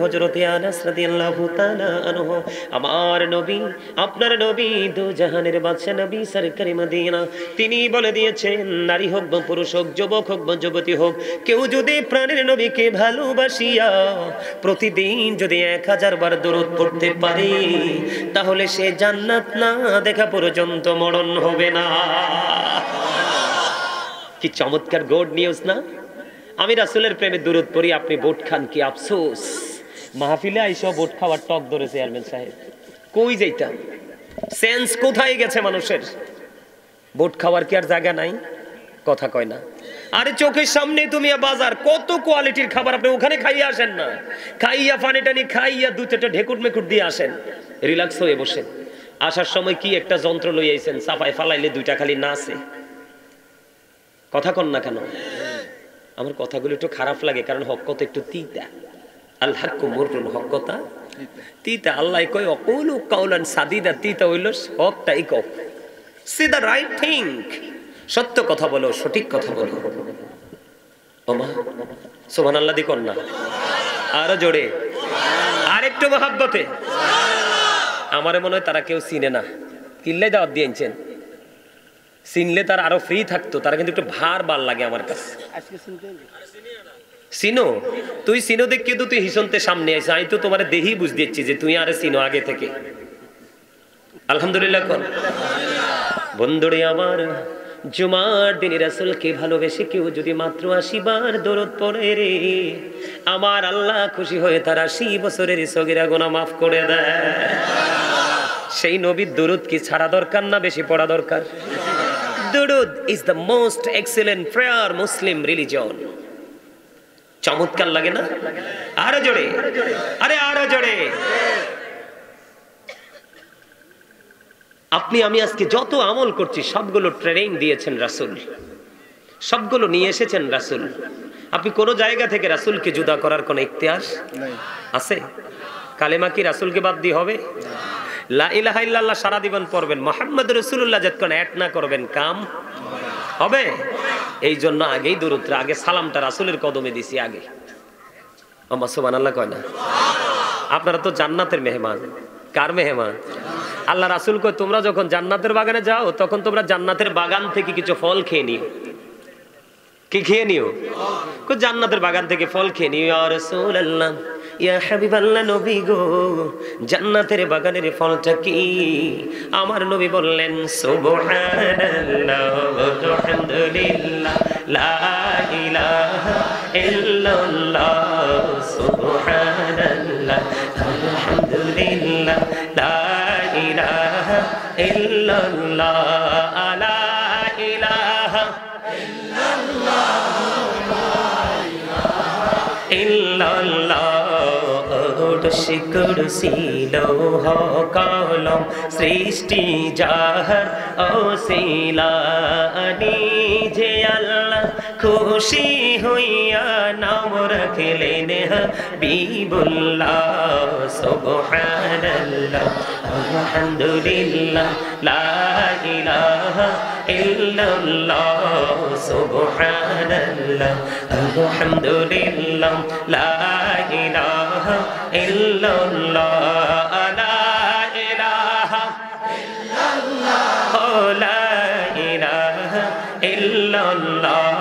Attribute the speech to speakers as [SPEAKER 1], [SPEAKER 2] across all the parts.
[SPEAKER 1] হযরতে আনাস রাদিয়াল্লাহু তাআলা আনহু আমার নবী আপনার নবী দু জাহানের বাদশা নবী সরকারি মদিনা তিনি বলে দিয়েছেন নারী হোক বা পুরুষ হোক যুবক হোক বা যুবতী হোক কেউ যদি প্রাণের নবীকে ভালোবাসিয়া প্রতিদিন যদি 1000 বার দরুদ পড়তে পারে তাহলে সে জান্নাত না দেখা পর্যন্ত মরণ হবে না। কি চমৎকার গুড নিউজ না। আমি রাসূলের প্রেমে দরুদ পড়ি আপনি বোট খান কি আফসোস। মাহফিলে আইসা বোট খাওয়ার টক ধরে চেয়ারম্যান সাহেব কই যাইতা সেন্স কোথায় গেছে মানুষের? বোট খাওয়ার কি আর জায়গা নাই? কথা কয় না। আরে চোখের সামনে তুমি বাজার কত কোয়ালিটির খাবার আপনি ওখানে খাইয়া আসেন না, খাইয়া পানি টানি খাইয়া দু চারটা ঢেকুর মেকুর দিয়ে আসেন, রিল্যাক্স হয়ে বসেন। আসার সময় কি একটা যন্ত্র লই আইছেন, চাপায় ফালাইলে দুইটা খালি নাচে। কথা কন না কেন? আমার কথাগুলো একটু খারাপ লাগে কারণ হক কত একটু তিতা। আল হাক্কু মুররুন, হক কথা তিতা। আল্লাহ কয় অকুলু কাউলান সাদিদা, তিতা হইল হকটাই কও। সে দ্য রাইট থিং, সত্য কথা বলো, সঠিক কথা বলো। ওমা সুবহানাল্লাহ দি কন্যা আরো জোরে আরেকটু মহাব্বতে। আমারে মনে হয় তারা কেউ চিনে না, কিল্লাই দাওয়াত দিয়েছেন। চিনলে তার আরো ফ্রি থাকতো, তারা কিন্তু একটু ভার লাগে আমার কাছে। চিনো তুই চিনো দেখ কিন্তু তুই হিসনতে সামনে আইস, আমি তো তোমার দেহি বুঝ দিচ্ছি যে তুই আরে চিনো আগে থেকে। আলহামদুলিল্লাহ কর বন্ধুরে আমার। জুমার দিনে রাসূলকে ভালোবেসে কেউ যদি মাত্র 80 বার দরুদ পড়ে রে, আমার আল্লাহ খুশি হয়ে তার 80 বছরের সগীরা গুনাহ মাফ করে দেয়। সেই নবীর দরুদ কি ছাড়া দরকার না বেশি পড়া দরকার? দুরুদ is the most excellent prayer Muslim religion. চমৎকার লাগে না? আরো জোরে, আরে আরো জোরে। আপনি আমি আজকে যত আমল করছি সবগুলো ট্রেনিং দিয়েছেন রাসূল, সবগুলো নিয়ে এসেছেন রাসূল। আপনি কোন জায়গা থেকে রাসূলকে জুদা করার কোন ইখতিয়ার আছে? কালেমা কি রাসূলকে বাদ দিয়ে হবে? লা ইলাহা ইল্লাল্লাহ সারা জীবন পড়বেন, মুহাম্মদুর রাসূলুল্লাহ যতক্ষণ এক না করবেন কাম হবে। এই জন্য আগেই দরুদটা, আগে সালামটা রাসূলের কদমে দিছি আগে। আম্মা সুবহানাল্লাহ কয় না? আপনারা তো জান্নাতের মেহমান। কার মেহমান? আল্লাহ রাসূল কয় তোমরা যখন জান্নাতের বাগানে যাও তখন তোমরা জান্নাতের বাগান থেকে কিছু ফল খেয়ে নিও। কি খেয়ে নিও? কই জান্নাতের বাগান থেকে ফল খেয়ে নিও। ইয়া রাসূলুল্লাহ, ইয়া হাবিবাল্লাহ, নবী গো জান্নাতের বাগানের ফলটা কি? আমার নবী বললেন সুবহানাল্লাহ আলহামদুলিল্লাহ লা ইলাহা ইল্লাল্লাহ সুবহানাল্লাহ আলহামদুলিল্লাহ লা ইলাহা ইল্লাল্লাহ লা ইলাহা ইল্লাল্লাহ কুরসি লৌহ কলম সৃষ্টি যাহার ওসিলা নিজে আল্লাহ খুশি হইয়া নাম রাখলেন হাবিবুল্লাহ সুবহানাল্লাহ আলহামদুলিল্লাহ লা ইলাহা ইল্লাল্লাহ সুবহানাল্লাহ আলহামদুলিল্লাহ লা ইলাহা ইল্লাল্লাহ লা ইলাহা ইল্লাল্লাহ লা ইলাহা ইল্লাল্লাহ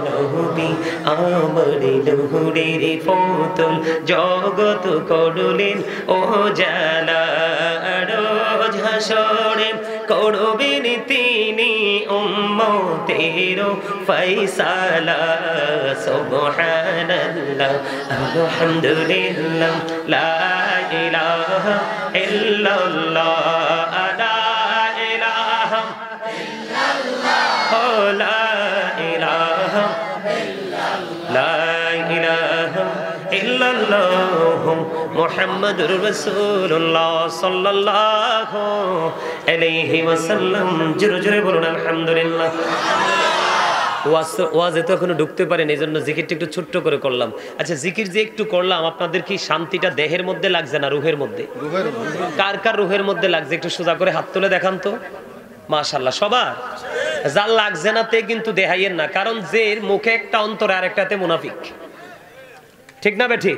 [SPEAKER 1] নবী আমার নূরের পুতুল জগৎ করলেন ও জালা রোজ হাসরে করবেন তিনি উম্মতের ফয়সালা সুবহানাল্লাহ আলহামদুলিল্লাহ লা ইলাহা ইল্লাল্লাহ লা ইলাহা ইল্লাল্লাহ লা ইলাহা লা ইলাহা ইল্লাল্লাহ মুহাম্মাদুর রাসূলুল্লাহ সাল্লাল্লাহু আলাইহি ওয়াসাল্লাম। জোরে জোরে বলুন আলহামদুলিল্লাহ। ওয়াজে তো এখনো ঢুকতে পারেন, এই জন্য জিকিরটা একটু ছোট্ট করে করলাম। আচ্ছা জিকির যে একটু করলাম, আপনাদের কি শান্তিটা দেহের মধ্যে লাগছে না রুহের মধ্যে? কার কার রুহের মধ্যে লাগছে একটু সোজা করে হাত তুলে দেখান তো। মাশাআল্লাহ সবার। যার লাগছে না তে কিন্তু দেখাইয়েন না, কারণ যে মুখে একটা অন্তরে আরেকটাতে মুনাফিক। ঠিক না বেঠি?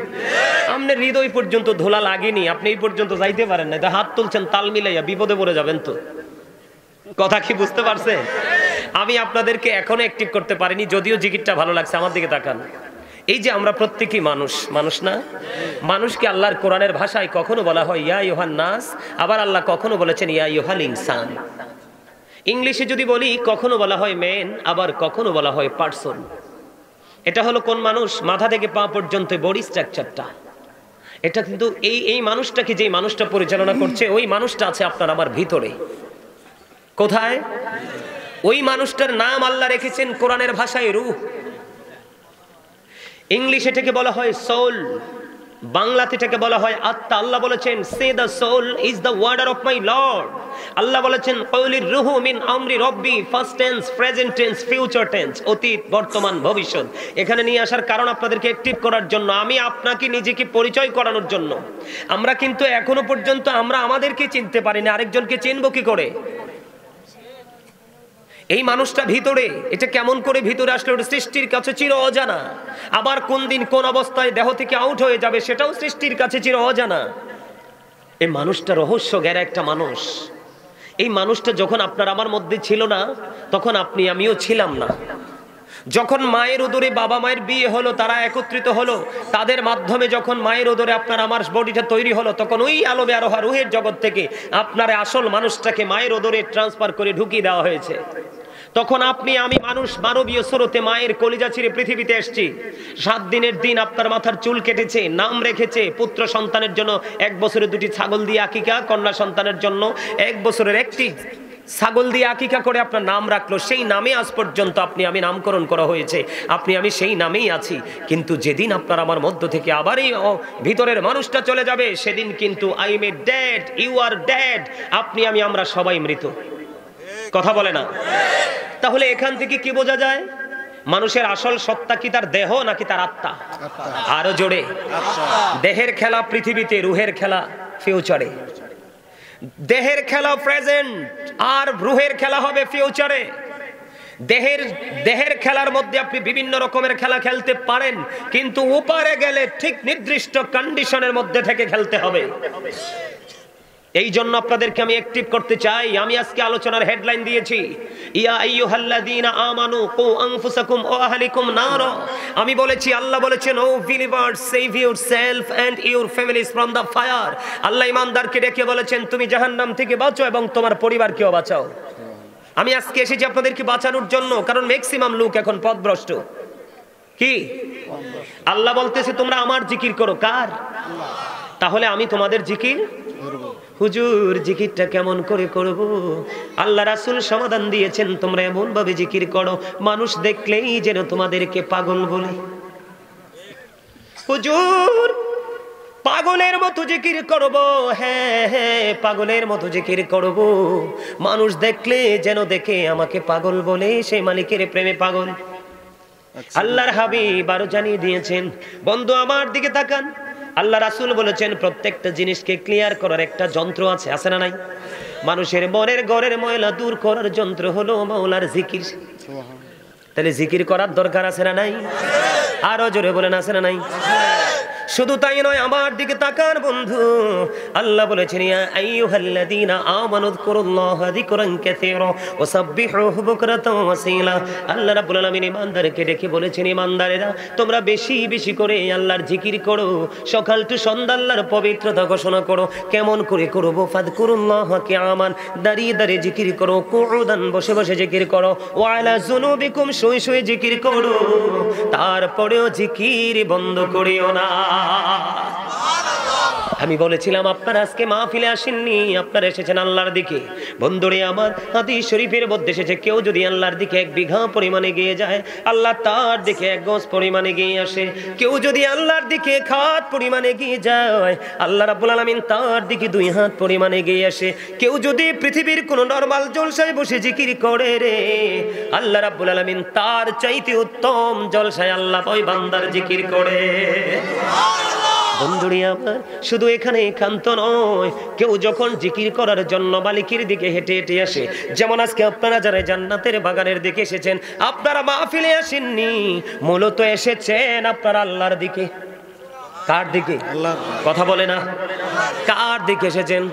[SPEAKER 1] আপনার হৃদয় পর্যন্ত ধোলা লাগেনি, আপনি এই পর্যন্ত যাইতে পারেন না, তো হাত তুলছেন তাল মিলাইয়া, বিপদে পড়ে যাবেন তো। কথা কি বুঝতে পারছেন? আমি আপনাদেরকে এখনো অ্যাক্টিভ করতে পারিনি, যদিও জিকিরটা ভালো লাগছে। আমার দিকে তাকান। এই যে আমরা প্রত্যেকই মানুষ, মানুষ না? মানুষকে আল্লাহর কোরআনের ভাষায় কখনো বলা হয় ইয়া ইউহান নাস, আবার আল্লাহ কখনো বলেছেন ইয়া ইউহাল ইনসান। ইংলিশে যদি বলি, কখনো বলা হয় ম্যান, আবার কখনো বলা হয় পারসন। এটা হলো কোন মানুষ? মাথা থেকে পা পর্যন্ত বডি স্ট্রাকচারটা। এটা কিন্তু এই মানুষটাকে, যে মানুষটা পরিচালনা করছে, ওই মানুষটা আছে আপনার আমার ভিতরে। কোথায়? ওই মানুষটার নাম আল্লাহ রেখেছেন কোরআনের ভাষায় রূহ। ইংলিশে এটাকে বলা হয় সোল, বাংলাতে এটাকে বলা হয় আত্মা। আল্লাহ বলেছেন সে the soul is the warder of my lord. আল্লাহ বলেছেন কওলির রূহু মিন আমরি রব্বি, first tense, present tense, future tense, অতীত, বর্তমান, ভবিষ্যৎ। এখানে নিয়ে আসার কারণ আপনাদেরকে অ্যাক্টিভ করার জন্য, আমি আপনাকে নিজেকে পরিচয় করানোর জন্য। আমরা কিন্তু এখনো পর্যন্ত আমরা আমাদেরকে চিনতে পারি না, আরেকজনকে চিনবো কি করে? এই মানুষটা ভিতরে, এটা কেমন করে ভিতরে আসলে, ওটা সৃষ্টির কাছে চির অজানা। আবার কোন দিন কোন অবস্থায় দেহ থেকে আউট হয়ে যাবে, সেটাও সৃষ্টির কাছে চির অজানা। এই মানুষটা রহস্য ঘেরা একটা মানুষ। এই মানুষটা যখন আপনার আমার মধ্যে ছিল না, তখন আপনি আমিও ছিলাম না। যখন মায়ের উদরে বাবা মায়ের বিয়ে হলো, তারা একত্রিত হলো, তাদের মাধ্যমে যখন মায়ের উদরে আপনার আমার বডিটা তৈরি হলো, তখন ওই আলোবে আরোহা রুহের জগৎ থেকে আপনার আসল মানুষটাকে মায়ের উদরে ট্রান্সফার করে ঢুকিয়ে দেওয়া হয়েছে। তখন আপনি আমি মানুষ মানবীয় স্রোতে মায়ের কলিজা ছিঁড়ে পৃথিবীতে এসেছি। 7 দিনের দিন আপনার মাথার চুল কেটেছে, নাম রেখেছে। পুত্র সন্তানের জন্য 1 বছরে 2টি ছাগল দিয়ে আকিকা, কন্যা সন্তানের জন্য 1 বছরের 1টি ছাগল দিয়ে আকিকা করে আপনার নাম রাখলো। সেই নামে আজ পর্যন্ত আপনি আমি নামকরণ করা হয়েছে, আপনি আমি সেই নামেই আছি। কিন্তু যেদিন আপনার আমার মধ্য থেকে আবার এই ভিতরের মানুষটা চলে যাবে, সেদিন কিন্তু I am dead, you are dead, আপনি আমি আমরা সবাই মৃত। কথা বলে না? তাহলে এখান থেকে কি বোঝা যায়? মানুষের আসল সত্তা কি তার দেহ নাকি তার আত্মা? আরো জোরে। দেহের খেলা পৃথিবীতে, রুহের খেলা ফিউচারে। দেহের খেলা প্রেজেন্ট, আর রুহের খেলা হবে ফিউচারে। দেহের খেলার মধ্যে আপনি বিভিন্ন রকমের খেলা খেলতে পারেন, কিন্তু ওপারে গেলে ঠিক নির্দিষ্ট কন্ডিশনের মধ্যে থেকে খেলতে হবে। এই জন্য আপনাদেরকে আমি অ্যাক্টিভ করতে চাই। আমি আজকে আলোচনার হেডলাইন দিয়েছি ইয়া আইয়ুহাল্লাযীনা আমানু কু আনফুসাকুম ওয়া আহলিকুম নার। আমি বলেছি, আল্লাহ বলেছেন O believers save yourself and your families from the fire. আল্লাহ ঈমানদারকে ডেকে বলেছেন তুমি জাহান্নাম থেকে বাঁচো এবং তোমার পরিবারকেও বাঁচাও। আমি আজকে এসেছি আপনাদেরকে বাঁচানোর জন্য, কারণ ম্যাক্সিমাম লোক এখন পথভ্রষ্ট। কি আল্লাহ বলতেছে তোমরা আমার জিকির করো। কার? তাহলে আমি তোমাদের জিকির, হুজুর জিকিরটা কেমন করে করব? আল্লাহ রাসূল সমাধান দিয়েছেন তোমরা এমন ভাবে জিকির করো মানুষ দেখলেই যেন তোমাদেরকে পাগল বলে। হুজুর পাগলের মতো জিকির করব, হ্যাঁ হ্যাঁ পাগলের মতো জিকির করব, মানুষ দেখলে যেন দেখে আমাকে পাগল বলে, সেই মালিকের প্রেমে পাগল। আল্লাহর হাবিব আরো জানিয়ে দিয়েছেন, বন্ধু আমার দিকে তাকান। আল্লাহ রাসূল বলেছেন প্রত্যেকটা জিনিসকে ক্লিয়ার করার একটা যন্ত্র আছে, আছে না নাই? মানুষের মনের ঘরের ময়লা দূর করার যন্ত্র হলো মাওলার জিকির। তাহলে জিকির করার দরকার আছে না নাই? আরো জোরে বলেন আছে না নাই? শুধু তাই নয়, আমার দিকে তাকান বন্ধু। আল্লাহ বলেছেন ইয়া আইয়ুহাল্লাযীনা আমানু যকুরুল্লাহা যিকরান কাসীরা ওয়া সাব্বিহুহু বুকরাতাও ওয়া আসীলা। আল্লাহ রাব্বুল আলামিন ঈমানদারকে ডেকে বলেছেন, ঈমানদারেরা তোমরা বেশি বেশি করে আল্লাহর জিকির করো, সকাল টু সন্ধ্যা আল্লাহর পবিত্রতা ঘোষণা করো। কেমন করে করব? ফাযকুরুল্লাহা কিয়ামান, দাঁড়িয়ে দাঁড়িয়ে জিকির করো, কুউদান বসে বসে জিকির করো, ওয়া আলা যুনুবিকুম শুয়ে শুয়ে জিকির করো। তারপরেও জিকির বন্ধ করিও না। আমি বলেছিলাম আপনারা আজকে মাহফিলে আসেননি, আপনারা এসেছেন আল্লাহর দিকে। বন্ধুরে আমার, হাদিস শরীফের মধ্যে এসেছে কেউ যদি আল্লাহর দিকে 1 বিঘা পরিমাণে গিয়ে যায়, আল্লাহ তার দিকে 1 গজ পরিমাণে গিয়ে আসে। কেউ যদি আল্লাহর দিকে 1 হাত পরিমাণে গিয়ে যায়, আল্লাহ রাব্বুল আলামিন তার দিকে 2 হাত পরিমাণে গিয়ে আসে। কেউ যদি পৃথিবীর কোন নরমাল জলসায় বসে জিকির করে রে, আল্লাহ রাব্বুল আলামিন তার চাইতে উত্তম জলসায় আল্লাহ ওই বান্দার জিকির করে। বন্ধুরি আমার, শুধু এখানে ক্ষান্ত নয়, কেউ যখন জিকির করার জন্য মালিকের দিকে হেঁটে হেঁটে আসে, যেমন আজকে আপনারা যারা জান্নাতের বাগানের দিকে এসেছেন, আপনারা মাহফিলে আসেননি, মূলত এসেছেন আপনারা আল্লাহর দিকে। কার দিকে? কথা বলে না, কার দিকে এসেছেন?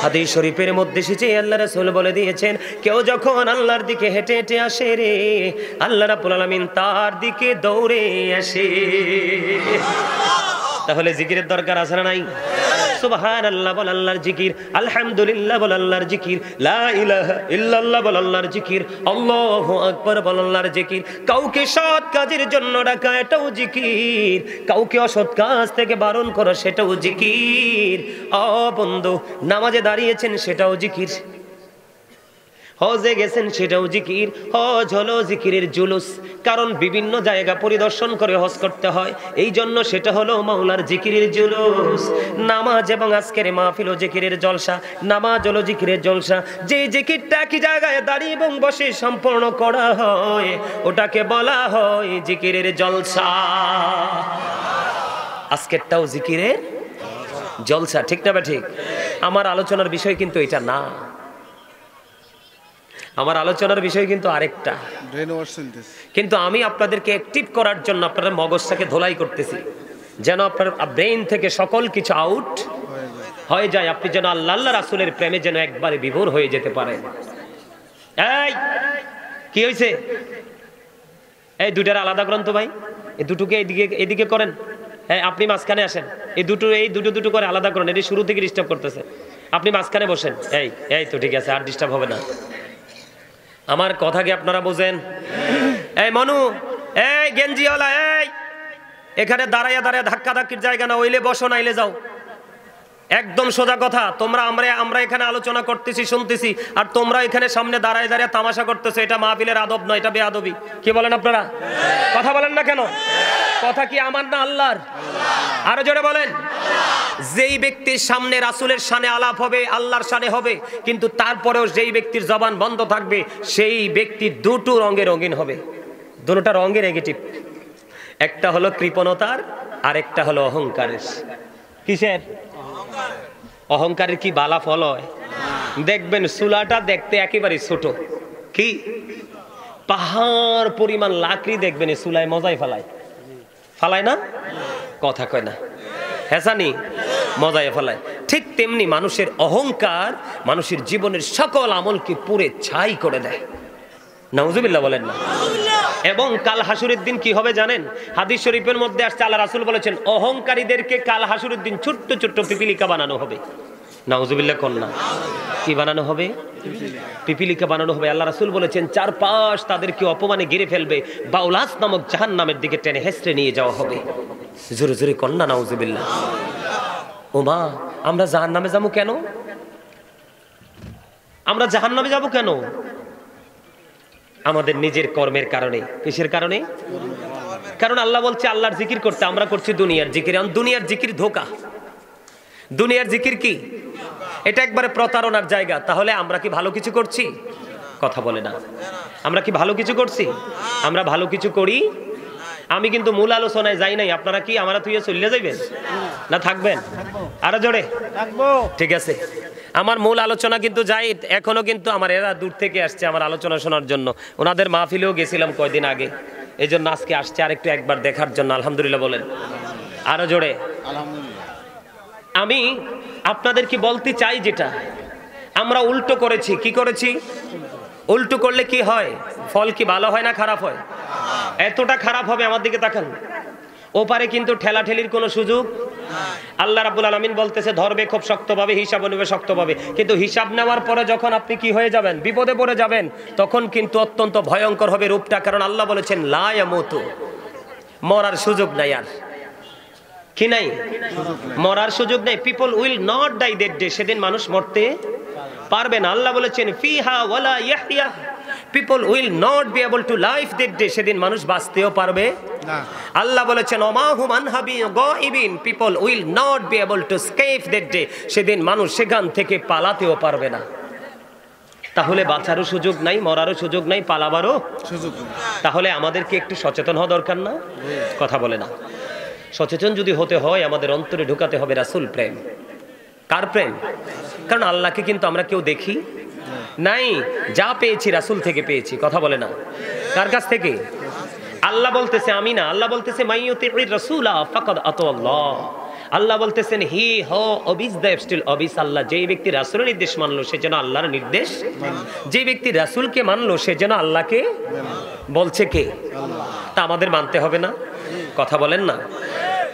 [SPEAKER 1] হাদিস শরীফের মধ্যে এসেছে, আল্লাহ রাসূল বলে দিয়েছেন, কেউ যখন আল্লাহর দিকে হেঁটে হেঁটে আসে রে, আল্লাহ রাব্বুল আলামিন তার দিকে দৌড়ে আসে। তাহলে জিকিরের দরকার আছে না নাই? সুবহানাল্লাহ বল আল্লাহর জিকির, আলহামদুলিল্লাহ বল আল্লাহর জিকির, লা ইলাহা ইল্লাল্লাহ বল আল্লাহর জিকির, আল্লাহু আকবার বল আল্লাহর জিকির। কাউকে সৎ কাজের জন্য ডাকা, এটাও জিকির। কাউকে অসৎ কাজ থেকে বারণ করা, সেটাও জিকির। ও বন্ধু, নামাজে দাঁড়িয়েছেন, সেটাও জিকির। হজে গেছেন, সেটাও জিকির। হজ হলো জিকিরের জুলুস, কারণ বিভিন্ন জায়গা পরিদর্শন করে হজ করতে হয়, এই জন্য সেটা হলো মাওলার জিকিরের জুলুস। নামাজ এবং আজকের মাহফিল ও জিকিরের জলসা। নামাজ হলো জিকিরের জলসা। যে জিকিরটা কি জায়গায় দাঁড়িয়ে এবং বসে সম্পূর্ণ করা হয়, ওটাকে বলা হয় জিকিরের জলসা। আজকেরটাও জিকিরের জলসা, ঠিক না? ঠিক। আমার আলোচনার বিষয় কিন্তু এটা না, আমার আলোচনার বিষয় কিন্তু আরেকটা। কিন্তু আমি আপনাদেরকে অ্যাক্টিভ করার জন্য আপনাদের মগজটাকে ধোলাই করতেছি, যেন আপনার ব্রেইন থেকে সকল কিছু আউট হয়ে যায়। আপনি যেন আল্লাহ আল্লাহ রাসূলের প্রেমে যেন একবারে বিভোর হয়ে যেতে পারেন। এই কি হয়েছে? এই দুটার আলাদা গ্রন্থ ভাই, এই দুটোকে এদিকে করেন। হ্যাঁ, আপনি মাঝখানে আসেন। এই দুটো করে আলাদা করেন। এটি শুরু থেকে ডিস্টার্ব করতেছে। আপনি মাঝখানে বসেন। এই তো ঠিক আছে, আর ডিস্টার্ব হবে না। আমার কথা কি আপনারা বোঝেন? এই মনু, এই গেঞ্জিওয়ালা, এই এখানে দাঁড়াইয়া ধাক্কা ধাক্কির জায়গা না, ওইলে বসো, নাইলে যাও। একদম সোজা কথা। আমরা এখানে আলোচনা করতেছি, শুনতেছি, আর তোমরা এখানে সামনে দাঁড়ায় তামাশা করতেছো। এটা মাহফিলের আদব নয়, এটা বেয়াদবি। কি বলেন আপনারা? কথা বলেন না কেন? কথা কি আমার না আল্লাহর? আরো জোরে বলেন। যেই ব্যক্তির সামনে রাসূলের শানে আলাপ হবে, আল্লাহর শানে হবে, কিন্তু তারপরেও যেই ব্যক্তির জবান বন্ধ থাকবে, সেই ব্যক্তি দুটো রঙে রঙিন হবে। দুটোটা রঙে নেগেটিভ। একটা হলো কৃপণতার, আর একটা হলো অহংকারের। কিসের? অহংকারের কি বালা ফল হয়? দেখবেন চুলাটা দেখতে একেবারে ছোট, কি পাহাড় পরিমাণ লাকড়ি দেখবেন চুলায় মজায় ফালায় না? কথা কয় না, হেসানি মজায় ফেলায়। ঠিক তেমনি মানুষের অহংকার মানুষের জীবনের সকল আমলকে পুরে ছাই করে দেয়। নাউজুবিল্লাহ বলেন না? এবং কাল হাসুরের দিন কি হবে জানেন? হাদিস শরীফের মধ্যে আসছে, আল্লাহ রাসূল বলেছেন, অহংকারীদেরকে কাল হাসুরের দিন ছোট্ট ছোট্ট পিপিলিকা বানানো হবে। নাউজুবিল্লাহ কন্যা, কি বানানো হবে? পিপিলিকা বানানো হবে। আল্লাহ রাসূল বলেছেন, চারপাশ তাদেরকে অপমানে ঘিরে ফেলবে, বাউলাস নামক জাহান্নামের দিকে টেনে হেসড়ে নিয়ে যাওয়া হবে। জোরে জোরে কন্যা নাউজুবিল্লাহ। ও মা, আমরা জাহান্নামে যাবো কেন? আমরা জাহান্নামে যাবো কেন? আমাদের নিজের কর্মের কারণে। কিসের কারণে? কারণ আল্লাহ বলছে আল্লাহর জিকির করতে, আমরা করছি দুনিয়ার জিকির। দুনিয়ার জিকির ধোঁকা। দুনিয়ার জিকির কি? এটা একবারে প্রতারণার জায়গা। তাহলে আমরা কি ভালো কিছু করছি? কথা বলে না। আমরা কি ভালো কিছু করছি? আমরা ভালো কিছু করি। আমি কিন্তু মূল আলোচনায় যাই নাই। আপনারা কি আমরা তুই চলে যাইবেন না থাকবেন? আরো জোরে থাকবো। ঠিক আছে, আমার মূল আলোচনা কিন্তু যাই। এখনো কিন্তু আমার এরা দূর থেকে আসছে আমার আলোচনা শোনার জন্য। ওনাদের মাহফিলেও গেছিলাম কয়দিন আগে, এই জন্য আজকে আসছে আরেকটু একবার দেখার জন্য। আলহামদুলিল্লাহ বলেন, আরো জোরে আলহামদুলিল্লাহ। আমি আপনাদেরকে বলতে চাই, যেটা আমরা উল্টো করেছি। কি করেছি? উল্টো করলে কি হয়? ফল কি ভালো হয় না খারাপ হয়? এতটা খারাপ হবে। আমার দিকে তাকান। ওপারে কিন্তু ঠেলাঠেলির কোনো সুযোগ। আল্লাহ রাব্বুল আলামিন বলতেছে, ধরবে খুব শক্তভাবে, হিসাব নেবে শক্তভাবে। কিন্তু হিসাব নেওয়ার পরে যখন আপনি কি হয়ে যাবেন, বিপদে পড়ে যাবেন, তখন কিন্তু অত্যন্ত ভয়ঙ্কর হবে রূপটা। কারণ আল্লাহ বলেছেন, লা ইয়ামুতু, মরার সুযোগ নাই। আর কি নাই? মরার সুযোগ নাই। People will not die that day, সেদিন মানুষ মরতে পারবে না। আল্লাহ বলেছেন, ফিহা ওয়ালা ইয়াহইয়া, people will not be able to life that day, সেদিন মানুষ বাঁচতেও পারবে না। আল্লাহ বলেছেন, ওমা হুম আনহা বিগাইবিন, people will not be able to escape that day, সেদিন মানুষ সেখান থেকে পালাতেও পারবে না। তাহলে বাঁচারও সুযোগ নাই, মরারও সুযোগ নাই, পালাবারও সুযোগ নেই। তাহলে আমাদেরকে একটু সচেতন হওয়া দরকার না? কথা বলে না। সচেতন যদি হতে হয়, আমাদের অন্তরে ঢুকাতে হবে রাসূল প্রেম। কার প্রেম? কারণ আল্লাহকে কিন্তু আমরা কেউ দেখি নাই। যা পেয়েছি রাসূল থেকে পেয়েছি। কথা বলে না? কার কাছ থেকে? আল্লাহ বলতেছে আমি না, আল্লাহ বলতেছে মাইয়ুতির রাসূলা ফাকাদ আতাল্লাহ। আল্লাহ বলতেছেন হি হো অবিস দ্য স্টিল অবিস আল্লাহ। যেই ব্যক্তি রাসূলের নির্দেশ মানলো সে যেন আল্লাহর নির্দেশ, যে ব্যক্তি রাসূলকে মানলো সে যেন আল্লাহকে বলছে কে? আল্লাহ। তা আমাদের মানতে হবে না? কথা বলেন না,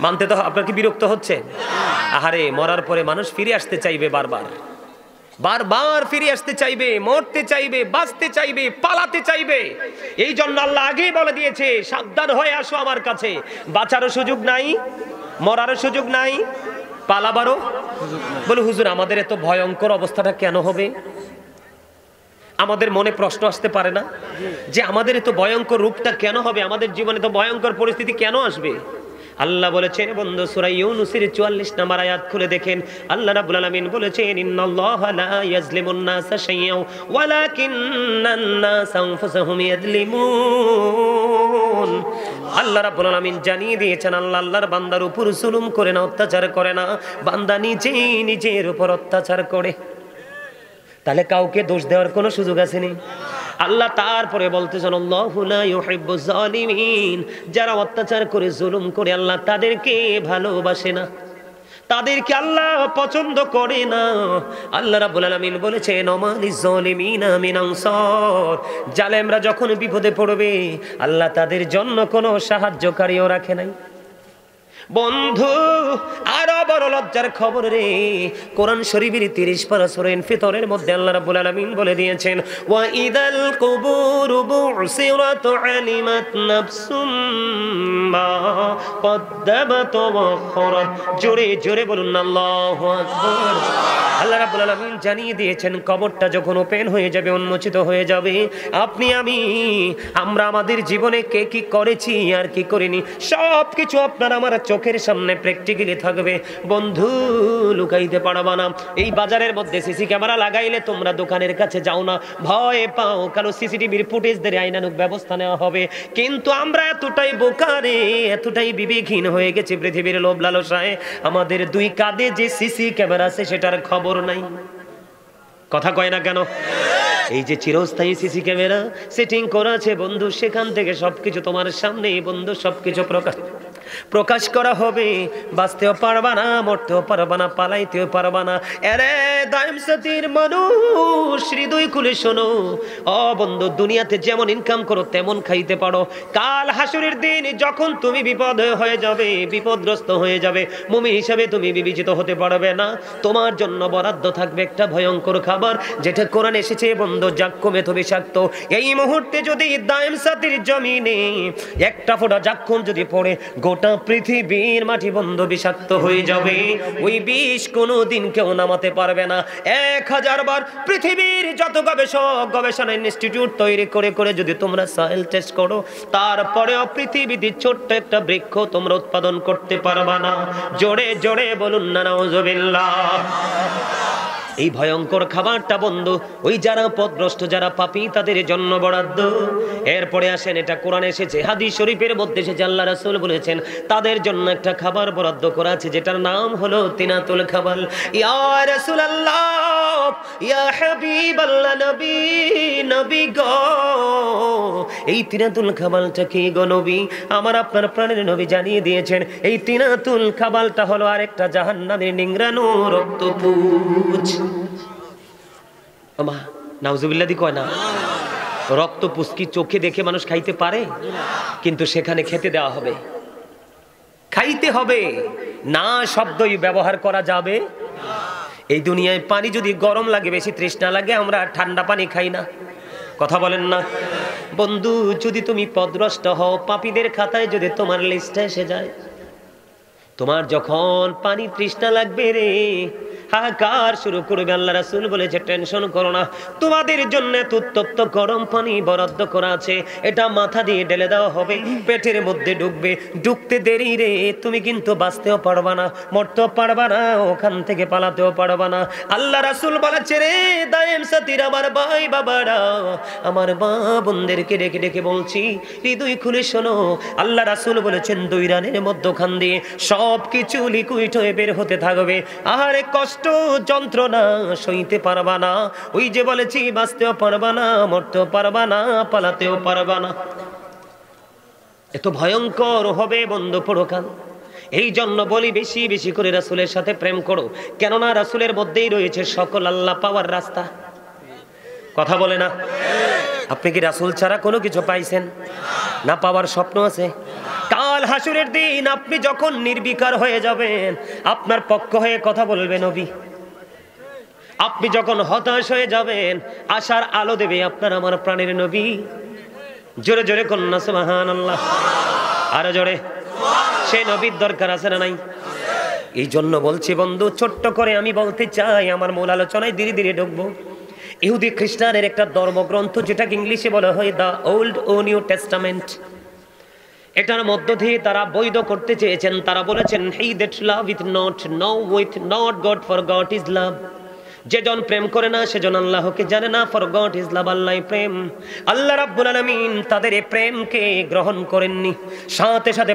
[SPEAKER 1] মানতে তো। আপনার কি বিরক্ত হচ্ছে? আহারে, মরার পরে মানুষ ফিরে আসতে চাইবে, বারবার বারবার ফিরে আসতে চাইবে, মরতে চাইবে, বাঁচতে চাইবে, পালাতে চাইবে। এই জন্য আল্লাহ আগেই বলে দিয়েছে সাবধান হয়ে আসো আমার কাছে। বাঁচারও সুযোগ নাই, মরারও সুযোগ নাই, পালাবারও। বলে হুজুর আমাদের এত ভয়ঙ্কর অবস্থাটা কেন হবে? আমাদের মনে প্রশ্ন আসতে পারে না যে আমাদের এত ভয়ঙ্কর রূপটা কেন হবে, আমাদের জীবনে তো ভয়ঙ্কর পরিস্থিতি কেন আসবে? আল্লাহ বলেছেন বন্ধু সূরা ইউনূসের 44 নম্বর আয়াত খুলে দেখেন। আল্লাহ রাব্বুল আলামিন বলেছেন ইন্নাল্লাহা লা ইয়াজলিমুন নাসা শাইয়্যান ওয়ালাকিন্নান নাসা আনফুসাহুম ইয়াজলিমুন। আল্লাহ রাব্বুল আলামিন জানিয়ে দিয়েছেন আল্লাহ আল্লাহর বান্দার উপর জুলুম করে না, অত্যাচার করে না, বান্দা নিজেই নিজের উপর অত্যাচার করে। তাহলে কাউকে দোষ দেওয়ার কোনো সুযোগ আছে নি? আল্লাহ তারপরে বলতেছেন আল্লাহু লা ইউহিব্বুজ জালিমিন। যারা অত্যাচার করে, জুলুম করে, আল্লাহ তাদেরকে ভালোবাসে না, তাদেরকে আল্লাহ পছন্দ করে না। আল্লাহ রাব্বুল আলামিন বলেছেন ওমালিজ জালিমিনা মিন আনসার। জালেমরা যখন বিপদে পড়বে আল্লাহ তাদের জন্য কোনো সাহায্যকারীও রাখে নাই। বন্ধু আরো বড় লজ্জার খবর রে, কোরআন শরীফের 30 পারা সূরা ইনফিতরের মধ্যে আল্লাহ রাব্বুল আলামিন বলে দিয়েছেন ওয়া ইদাল কুবুরু বুসিরাত আলিমাত নাফসুম মা কদ্দামাত ওয়া আখরাত। জোরে জোরে বলুন আল্লাহু আকবার। আল্লাহ রাব্বুল আলামিন জানিয়ে দিয়েছেন কবরটা যখন ওপেন হয়ে যাবে, উন্মোচিত হয়ে যাবে, আপনি আমি আমরা আমাদের জীবনে কে কি করেছি আর কি করিনি সব কিছু আপনার আমার চোখের সামনে প্র্যাকটিক্যালি থাকবে। বন্ধু লুকাইতে পারবা না। এই বাজারের মধ্যে সিসি ক্যামেরা লাগাইলে তোমরা দোকানের কাছে যাও না, ভয় পাও, কারণ সিসিটিভির ফুটেজ ধরে আইনানুগ ব্যবস্থা নেওয়া হবে। কিন্তু আমরা এতটাই বোকারে, এতটাই বিবেকহীন হয়ে গেছি পৃথিবীর লোভ লালসায়, আমাদের দুই কাঁধে যে সিসি ক্যামেরা আছে সেটার খবর নাই। কথা কয় না কেন? এই যে চিরস্থায়ী সিসি ক্যামেরা সেটিং করা আছে বন্ধু, সেখান থেকে সবকিছু তোমার সামনে বন্ধু সবকিছু প্রকাশ করা হবে। বাঁচতেও পারবা না, মরতেও পারবা না, পালাইতেও পারবা না। এরে দাইম সাথীর মানুষ হৃদয় খুলে শোনো, ও বন্ধু দুনিয়াতে যেমন ইনকাম করো তেমন খাইতে পারো, কাল হাসরের দিন যখন তুমি বিপদ হয়ে যাবে, বিপদগ্রস্ত হয়ে যাবে, মুমিন হিসাবে তুমি বিবেচিত হতে পারবে না। তোমার জন্য বরাদ্দ থাকবে একটা ভয়ঙ্কর খাবার, যেটা কোরআন এসেছে বন্ধু জাক্কুম এত বিষাক্ত। এই মুহূর্তে যদি দাইম সাথীর জমিনে একটা ফোঁটা জাক্কুম যদি পড়ে গোটা পৃথিবীর মাটি বন্ধ বিষাক্ত হয়ে যাবে। ওই বিষ কোনোদিন কেউ নামাতে পারবে না। 1000 বার পৃথিবীর যত গবেষক গবেষণা ইনস্টিটিউট তৈরি করে করে যদি তোমরা সয়েল টেস্ট করো, তারপরেও পৃথিবীতে ছোট্ট একটা বৃক্ষ তোমরা উৎপাদন করতে পারবা না। জোরে জোরে বলুন না নাউজুবিল্লাহ। এই ভয়ঙ্কর খাবারটা বন্ধু ওই যারা পথভ্রষ্ট, যারা পাপী তাদের জন্য বরাদ্দ। এরপরে আসেন, এটা কোরআন এসেছে, হাদিস শরীফের মধ্যে এসেছে, আল্লাহ রাসূল বলেছেন তাদের জন্য একটা খাবার বরাদ্দ করা আছে যেটার নাম হলো তিনাতুল খাবার। ইয়া রাসূলুল্লাহ, ইয়া হাবিবাল্লাহ, নবী নবী গো, এই তিনাতুল খাবারটা কি গো নবী? আমার আপনার প্রাণের নবী জানিয়ে দিয়েছেন এই তিনাতুল খাবারটা হলো আরেকটা জাহান্নামের নিংড়ানো রক্তপুঞ্জ। আমা নাউজুবিল্লাহ দি কয় না, রক্তপুঞ্জ কি চোখে দেখে মানুষ খাইতে পারে? কিন্তু সেখানে খেতে দেওয়া হবে, খাইতে হবে না, শব্দই ব্যবহার করা যাবে। এই দুনিয়ায় পানি যদি গরম লাগে, বেশি তৃষ্ণা লাগে, আমরা ঠান্ডা পানি খাই না। কথা বলেন না বন্ধু? যদি তুমি পথভ্রষ্ট হও, পাপীদের খাতায় যদি তোমার লিস্টে এসে যায়, তোমার যখন পানি তৃষ্ণা লাগবে রে, হাহাকার শুরু করবে, আল্লাহ রাসূল বলেছে টেনশন করো না, তোমাদের জন্য উত্তপ্ত গরম পানি বরাদ্দ করা আছে, এটা মাথা দিয়ে ঢেলে দেওয়া হবে, পেটের মধ্যে ঢুকবে, ঢুকতে দেরি রে, তুমি কিন্তু বাঁচতেও পারবা না, মরতেও পারবা না, ওখান থেকে পালাতেও পারবা না। আল্লাহ রাসূল বলেছে রে দায়েম সাথীর আমার ভাই বাবারা, আমার মা বোনদেরকে ডেকে ডেকে বলছি, হৃদয় খুলে শোনো, আল্লাহ রাসূল বলেছেন 2 রানের মধ্যখান দিয়ে সব কিছু লিকুইড হয়ে বের হতে থাকবে। আহারে কষ্ট যন্ত্রণা সইতে পারবা না, ওই যে বলেছি বাঁচতেও পারবা না, মরতেও পারবা না, পালাতেও পারবা না। এত ভয়ঙ্কর হবে বন্ধু পরকাল। এই জন্য বলি বেশি বেশি করে রাসূলের সাথে প্রেম করো, কেননা রাসূলের মধ্যেই রয়েছে সকল আল্লাহ পাওয়ার রাস্তা। কথা বলে না? আপনি কি রাসূল ছাড়া কোনো কিছু পাইছেন? না পাওয়ার স্বপ্ন আছে? কাল হাসুরের দিন আপনি যখন নির্বিকার হয়ে যাবেন, আপনার পক্ষ হয়ে কথা বলবে নবী। আপনি যখন হতাশ হয়ে যাবেন, আশার আলো দেবে আপনার আমার প্রাণের নবী। জোরে জোরে কন্যা সুবহানাল্লাহ, আরো জোরে। সেই নবীর দরকার আছে না নাই? এই জন্য বলছি বন্ধু, ছোট্ট করে আমি বলতে চাই, আমার মূল আলোচনায় ধীরে ধীরে ঢুকবো। ইহুদি খ্রিস্টানের একটা ধর্মগ্রন্থ, যেটাকে ইংলিশে বলা হয় দ্য ওল্ড ও নিউ টেস্টামেন্ট, এটার মধ্য দিয়ে তারা বৈধ করতে চেয়েছেন। তারা বলেছেন, he that loveth not knoweth not God, for God is love. যেজন প্রেম করে না সেজন আল্লাহকে জানে না, ফর গড ইজ লাভ, আল্লাহ প্রেম। আল্লাহ রাব্বুল আলামিন তাদের এই প্রেমকে গ্রহণ করেননি, সাথে সাথে